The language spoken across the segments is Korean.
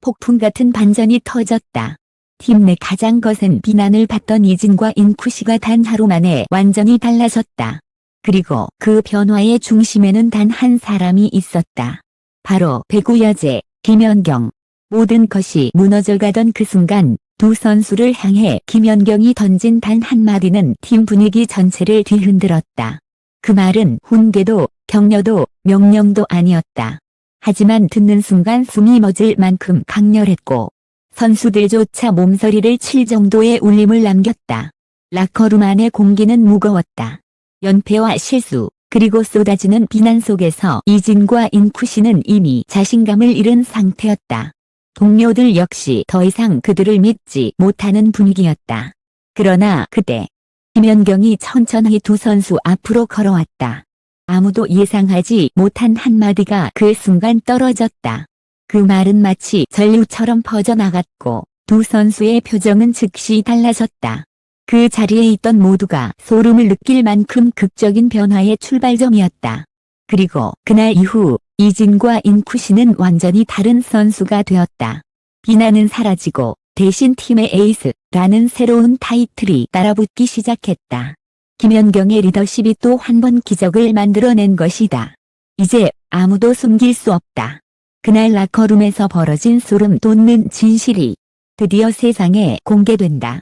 폭풍 같은 반전이 터졌다. 팀 내 가장 거센 비난을 받던 이진과 인쿠시가 단 하루 만에 완전히 달라졌다. 그리고 그 변화의 중심에는 단 한 사람이 있었다. 바로 배구 여제 김연경. 모든 것이 무너져가던 그 순간 두 선수를 향해 김연경이 던진 단 한마디는 팀 분위기 전체를 뒤흔들었다. 그 말은 훈계도 격려도 명령도 아니었다. 하지만 듣는 순간 숨이 멎을 만큼 강렬했고 선수들조차 몸서리를 칠 정도의 울림을 남겼다. 라커룸 안의 공기는 무거웠다. 연패와 실수, 그리고 쏟아지는 비난 속에서 이진과 인쿠시는 이미 자신감을 잃은 상태였다. 동료들 역시 더 이상 그들을 믿지 못하는 분위기였다. 그러나 그때 김연경이 천천히 두 선수 앞으로 걸어왔다. 아무도 예상하지 못한 한마디가 그 순간 떨어졌다. 그 말은 마치 전류처럼 퍼져나갔고 두 선수의 표정은 즉시 달라졌다. 그 자리에 있던 모두가 소름을 느낄 만큼 극적인 변화의 출발점이었다. 그리고 그날 이후 이진과 인쿠시는 완전히 다른 선수가 되었다. 비난은 사라지고 대신 팀의 에이스라는 새로운 타이틀이 따라붙기 시작했다. 김연경의 리더십이 또 한 번 기적을 만들어낸 것이다. 이제 아무도 숨길 수 없다. 그날 라커룸에서 벌어진 소름 돋는 진실이 드디어 세상에 공개된다.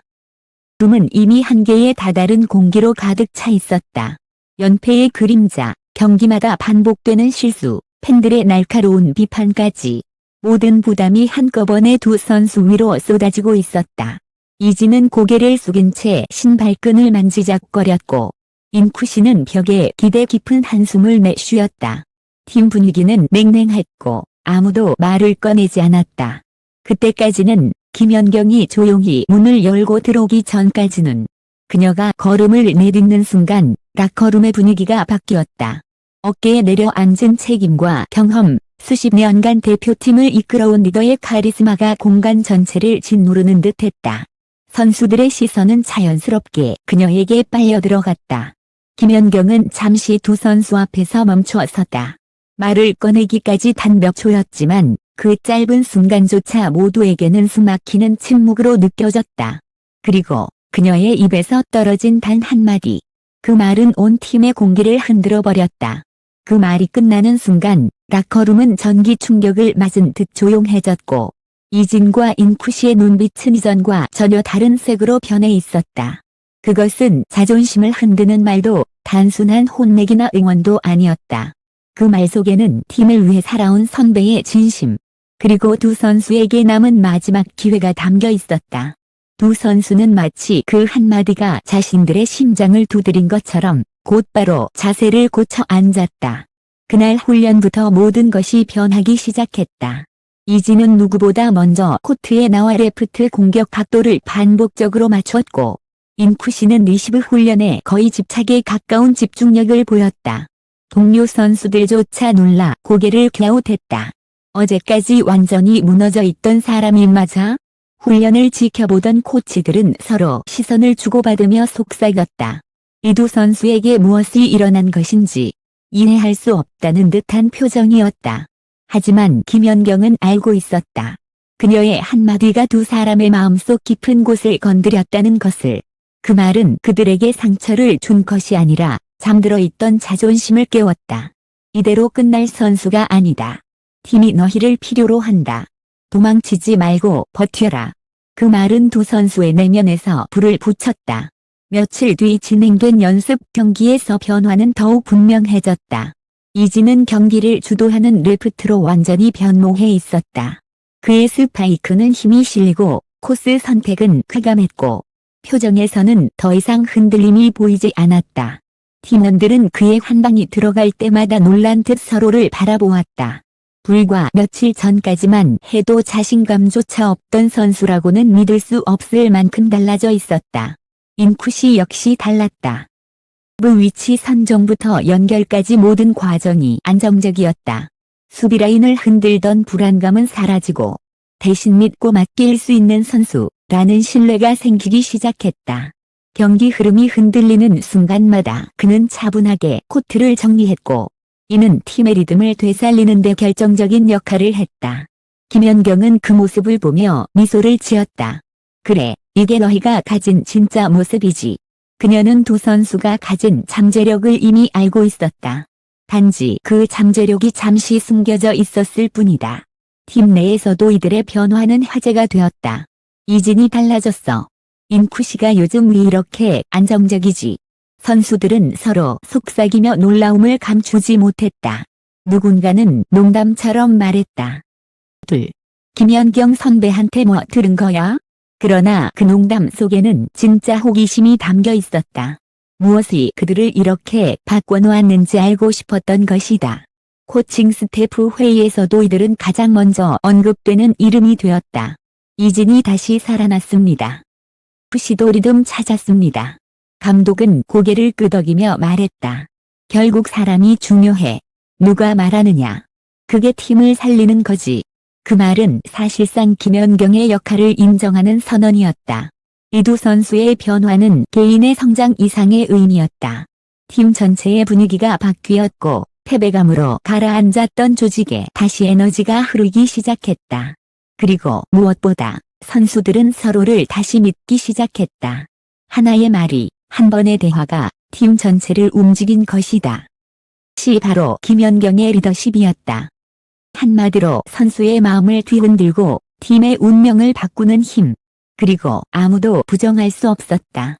룸은 이미 한계에 다다른 공기로 가득 차 있었다. 연패의 그림자, 경기마다 반복되는 실수, 팬들의 날카로운 비판까지 모든 부담이 한꺼번에 두 선수 위로 쏟아지고 있었다. 이진은 고개를 숙인 채 신발끈을 만지작거렸고 인쿠시는 벽에 기대 깊은 한숨을 내쉬었다. 팀 분위기는 냉랭했고 아무도 말을 꺼내지 않았다. 그때까지는 김연경이 조용히 문을 열고 들어오기 전까지는 그녀가 걸음을 내딛는 순간 라커룸의 분위기가 바뀌었다. 어깨에 내려앉은 책임과 경험, 수십 년간 대표팀을 이끌어온 리더의 카리스마가 공간 전체를 짓누르는 듯했다. 선수들의 시선은 자연스럽게 그녀에게 빨려들어갔다. 김연경은 잠시 두 선수 앞에서 멈춰 섰다. 말을 꺼내기까지 단 몇 초였지만 그 짧은 순간조차 모두에게는 숨막히는 침묵으로 느껴졌다. 그리고 그녀의 입에서 떨어진 단 한마디. 그 말은 온 팀의 공기를 흔들어 버렸다. 그 말이 끝나는 순간 라커룸은 전기 충격을 맞은 듯 조용해졌고 이진과 인쿠시의 눈빛은 이전과 전혀 다른 색으로 변해 있었다. 그것은 자존심을 흔드는 말도 단순한 혼내기나 응원도 아니었다. 그 말 속에는 팀을 위해 살아온 선배의 진심, 그리고 두 선수에게 남은 마지막 기회가 담겨 있었다. 두 선수는 마치 그 한마디가 자신들의 심장을 두드린 것처럼 곧바로 자세를 고쳐 앉았다. 그날 훈련부터 모든 것이 변하기 시작했다. 이진은 누구보다 먼저 코트에 나와 레프트 공격 각도를 반복적으로 맞췄고 인쿠시는 리시브 훈련에 거의 집착에 가까운 집중력을 보였다. 동료 선수들조차 놀라 고개를 갸웃했다. 어제까지 완전히 무너져 있던 사람이 맞아? 훈련을 지켜보던 코치들은 서로 시선을 주고받으며 속삭였다. 이 두 선수에게 무엇이 일어난 것인지 이해할 수 없다는 듯한 표정이었다. 하지만 김연경은 알고 있었다. 그녀의 한마디가 두 사람의 마음속 깊은 곳을 건드렸다는 것을. 그 말은 그들에게 상처를 준 것이 아니라 잠들어 있던 자존심을 깨웠다. 이대로 끝날 선수가 아니다. 팀이 너희를 필요로 한다. 도망치지 말고 버텨라. 그 말은 두 선수의 내면에서 불을 붙였다. 며칠 뒤 진행된 연습 경기에서 변화는 더욱 분명해졌다. 이진은 경기를 주도하는 레프트로 완전히 변모해 있었다. 그의 스파이크는 힘이 실리고 코스 선택은 쾌감했고 표정에서는 더 이상 흔들림이 보이지 않았다. 팀원들은 그의 한 방이 들어갈 때마다 놀란 듯 서로를 바라보았다. 불과 며칠 전까지만 해도 자신감조차 없던 선수라고는 믿을 수 없을 만큼 달라져 있었다. 인쿠시 역시 달랐다. 그 위치 선정부터 연결까지 모든 과정이 안정적이었다. 수비라인을 흔들던 불안감은 사라지고 대신 믿고 맡길 수 있는 선수라는 신뢰가 생기기 시작했다. 경기 흐름이 흔들리는 순간마다 그는 차분하게 코트를 정리했고 이는 팀의 리듬을 되살리는 데 결정적인 역할을 했다. 김연경은 그 모습을 보며 미소를 지었다. 그래, 이게 너희가 가진 진짜 모습이지. 그녀는 두 선수가 가진 잠재력을 이미 알고 있었다. 단지 그 잠재력이 잠시 숨겨져 있었을 뿐이다. 팀 내에서도 이들의 변화는 화제가 되었다. 이진이 달라졌어. 인쿠시가 요즘 왜 이렇게 안정적이지? 선수들은 서로 속삭이며 놀라움을 감추지 못했다. 누군가는 농담처럼 말했다. 둘. 김연경 선배한테 뭐 들은 거야? 그러나 그 농담 속에는 진짜 호기심이 담겨 있었다. 무엇이 그들을 이렇게 바꿔놓았는지 알고 싶었던 것이다. 코칭 스태프 회의에서도 이들은 가장 먼저 언급되는 이름이 되었다. 이진이 다시 살아났습니다. 푸시도 리듬 찾았습니다. 감독은 고개를 끄덕이며 말했다. 결국 사람이 중요해. 누가 말하느냐. 그게 팀을 살리는 거지. 그 말은 사실상 김연경의 역할을 인정하는 선언이었다. 이 두 선수의 변화는 개인의 성장 이상의 의미였다. 팀 전체의 분위기가 바뀌었고 패배감으로 가라앉았던 조직에 다시 에너지가 흐르기 시작했다. 그리고 무엇보다 선수들은 서로를 다시 믿기 시작했다. 하나의 말이, 한 번의 대화가 팀 전체를 움직인 것이다. 바로 김연경의 리더십이었다. 한마디로 선수의 마음을 뒤흔들고 팀의 운명을 바꾸는 힘. 그리고 아무도 부정할 수 없었다.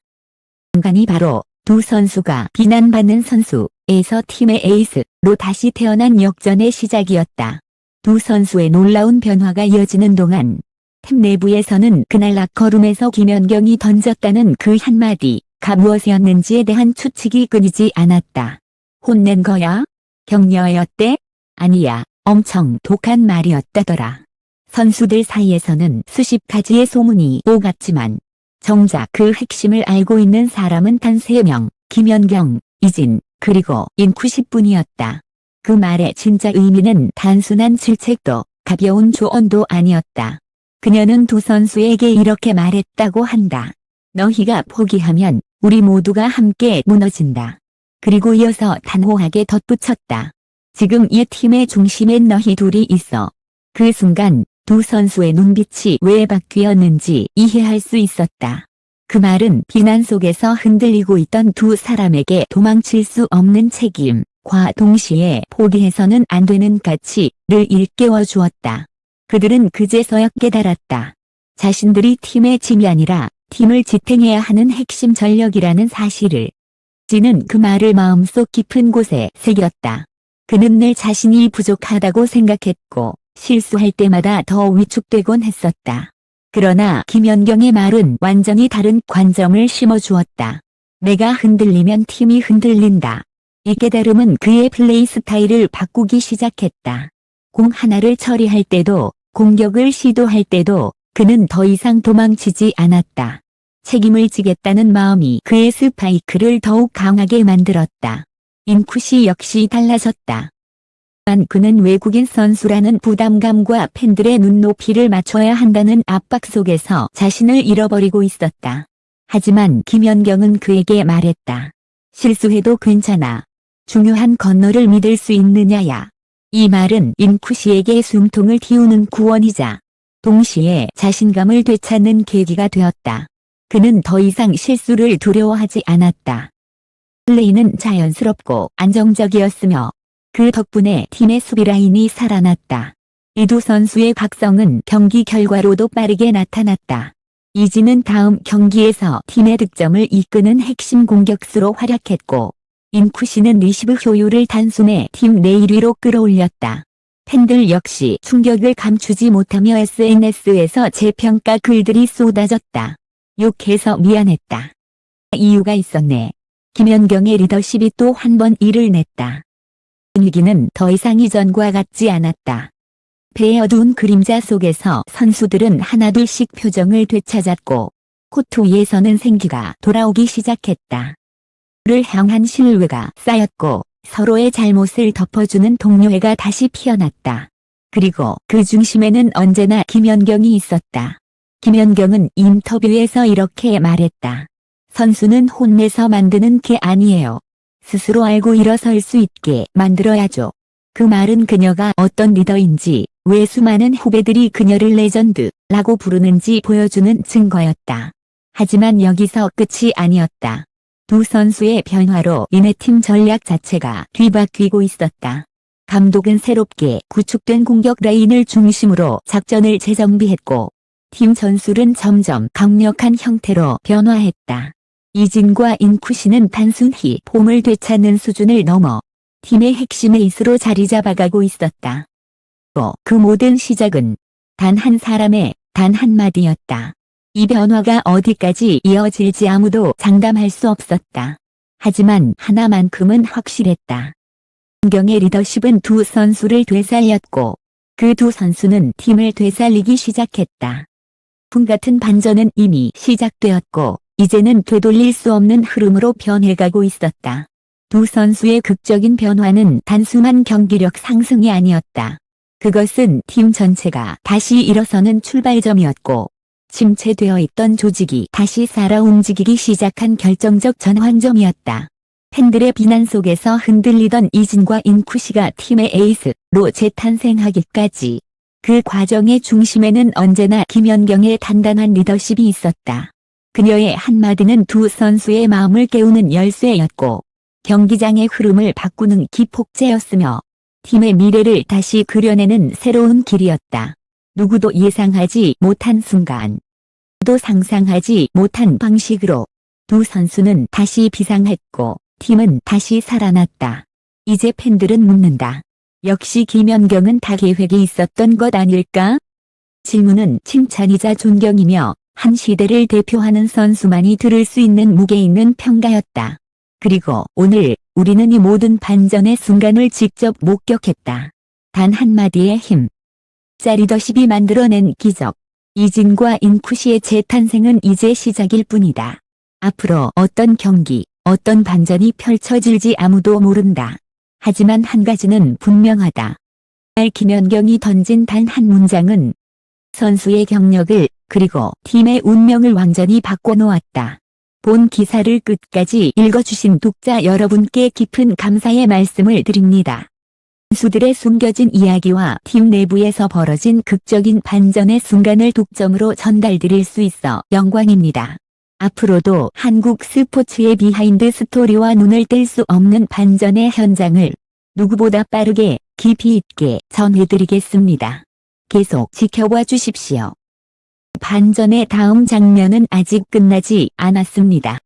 순간이 바로 두 선수가 비난받는 선수에서 팀의 에이스로 다시 태어난 역전의 시작이었다. 두 선수의 놀라운 변화가 이어지는 동안 팀 내부에서는 그날 라커룸에서 김연경이 던졌다는 그 한마디가 무엇이었는지에 대한 추측이 끊이지 않았다. 혼낸 거야? 격려였대? 아니야, 엄청 독한 말이었다더라. 선수들 사이에서는 수십 가지의 소문이 오갔지만 정작 그 핵심을 알고 있는 사람은 단 3명, 김연경, 이진, 그리고 인쿠시뿐이었다. 그 말의 진짜 의미는 단순한 질책도 가벼운 조언도 아니었다. 그녀는 두 선수에게 이렇게 말했다고 한다. 너희가 포기하면 우리 모두가 함께 무너진다. 그리고 이어서 단호하게 덧붙였다. 지금 이 팀의 중심엔 너희 둘이 있어. 그 순간 두 선수의 눈빛이 왜 바뀌었는지 이해할 수 있었다. 그 말은 비난 속에서 흔들리고 있던 두 사람에게 도망칠 수 없는 책임과 동시에 포기해서는 안 되는 가치를 일깨워 주었다. 그들은 그제서야 깨달았다. 자신들이 팀의 짐이 아니라 팀을 지탱해야 하는 핵심 전력이라는 사실을. 진은 그 말을 마음속 깊은 곳에 새겼다. 그는 늘 자신이 부족하다고 생각했고 실수할 때마다 더 위축되곤 했었다. 그러나 김연경의 말은 완전히 다른 관점을 심어주었다. 내가 흔들리면 팀이 흔들린다. 이 깨달음은 그의 플레이 스타일을 바꾸기 시작했다. 공 하나를 처리할 때도 공격을 시도할 때도 그는 더 이상 도망치지 않았다. 책임을 지겠다는 마음이 그의 스파이크를 더욱 강하게 만들었다. 인쿠시 역시 달라졌다. 단 그는 외국인 선수라는 부담감과 팬들의 눈높이를 맞춰야 한다는 압박 속에서 자신을 잃어버리고 있었다. 하지만 김연경은 그에게 말했다. 실수해도 괜찮아. 중요한 건 너를 믿을 수 있느냐야. 이 말은 인쿠시에게 숨통을 틔우는 구원이자 동시에 자신감을 되찾는 계기가 되었다. 그는 더 이상 실수를 두려워하지 않았다. 플레이는 자연스럽고 안정적이었으며 그 덕분에 팀의 수비 라인이 살아났다. 이 두 선수의 각성은 경기 결과로도 빠르게 나타났다. 이진은 다음 경기에서 팀의 득점을 이끄는 핵심 공격수로 활약했고 인쿠시는 리시브 효율을 단숨에 팀 내 1위로 끌어올렸다. 팬들 역시 충격을 감추지 못하며 SNS에서 재평가 글들이 쏟아졌다. 욕해서 미안했다. 이유가 있었네. 김연경의 리더십이 또 한 번 일을 냈다. 분위기는 더 이상 이전과 같지 않았다. 배의 어두운 그림자 속에서 선수들은 하나둘씩 표정을 되찾았고 코트 위에서는 생기가 돌아오기 시작했다. 를 향한 신뢰가 쌓였고 서로의 잘못을 덮어주는 동료애가 다시 피어났다. 그리고 그 중심에는 언제나 김연경이 있었다. 김연경은 인터뷰에서 이렇게 말했다. 선수는 혼내서 만드는 게 아니에요. 스스로 알고 일어설 수 있게 만들어야죠. 그 말은 그녀가 어떤 리더인지, 왜 수많은 후배들이 그녀를 레전드라고 부르는지 보여주는 증거였다. 하지만 여기서 끝이 아니었다. 두 선수의 변화로 인해 팀 전략 자체가 뒤바뀌고 있었다. 감독은 새롭게 구축된 공격 라인을 중심으로 작전을 재정비했고, 팀 전술은 점점 강력한 형태로 변화했다. 이진과 인쿠시는 단순히 폼을 되찾는 수준을 넘어 팀의 핵심 에이스로 자리 잡아가고 있었다. 그 모든 시작은 단 한 사람의 단 한마디였다. 이 변화가 어디까지 이어질지 아무도 장담할 수 없었다. 하지만 하나만큼은 확실했다. 김연경의 리더십은 두 선수를 되살렸고, 그 두 선수는 팀을 되살리기 시작했다. 풍같은 반전은 이미 시작되었고, 이제는 되돌릴 수 없는 흐름으로 변해가고 있었다. 두 선수의 극적인 변화는 단순한 경기력 상승이 아니었다. 그것은 팀 전체가 다시 일어서는 출발점이었고, 침체되어 있던 조직이 다시 살아 움직이기 시작한 결정적 전환점이었다. 팬들의 비난 속에서 흔들리던 이진과 인쿠시가 팀의 에이스로 재탄생하기까지, 그 과정의 중심에는 언제나 김연경의 단단한 리더십이 있었다. 그녀의 한마디는 두 선수의 마음을 깨우는 열쇠였고, 경기장의 흐름을 바꾸는 기폭제였으며, 팀의 미래를 다시 그려내는 새로운 길이었다. 누구도 예상하지 못한 순간, 또 상상하지 못한 방식으로 두 선수는 다시 비상했고, 팀은 다시 살아났다. 이제 팬들은 묻는다. 역시 김연경은 다 계획이 있었던 것 아닐까? 질문은 칭찬이자 존경이며, 한 시대를 대표하는 선수만이 들을 수 있는 무게 있는 평가였다. 그리고 오늘 우리는 이 모든 반전의 순간을 직접 목격했다. 단 한마디의 힘. 자 리더십이 만들어낸 기적. 이진과 인쿠시의 재탄생은 이제 시작일 뿐이다. 앞으로 어떤 경기, 어떤 반전이 펼쳐질지 아무도 모른다. 하지만 한 가지는 분명하다. 김연경이 던진 단 한 문장은 선수의 경력을, 그리고 팀의 운명을 완전히 바꿔놓았다. 본 기사를 끝까지 읽어주신 독자 여러분께 깊은 감사의 말씀을 드립니다. 선수들의 숨겨진 이야기와 팀 내부에서 벌어진 극적인 반전의 순간을 독점으로 전달드릴 수 있어 영광입니다. 앞으로도 한국 스포츠의 비하인드 스토리와 눈을 뗄 수 없는 반전의 현장을 누구보다 빠르게 깊이 있게 전해드리겠습니다. 계속 지켜봐 주십시오. 반전의 다음 장면은 아직 끝나지 않았습니다.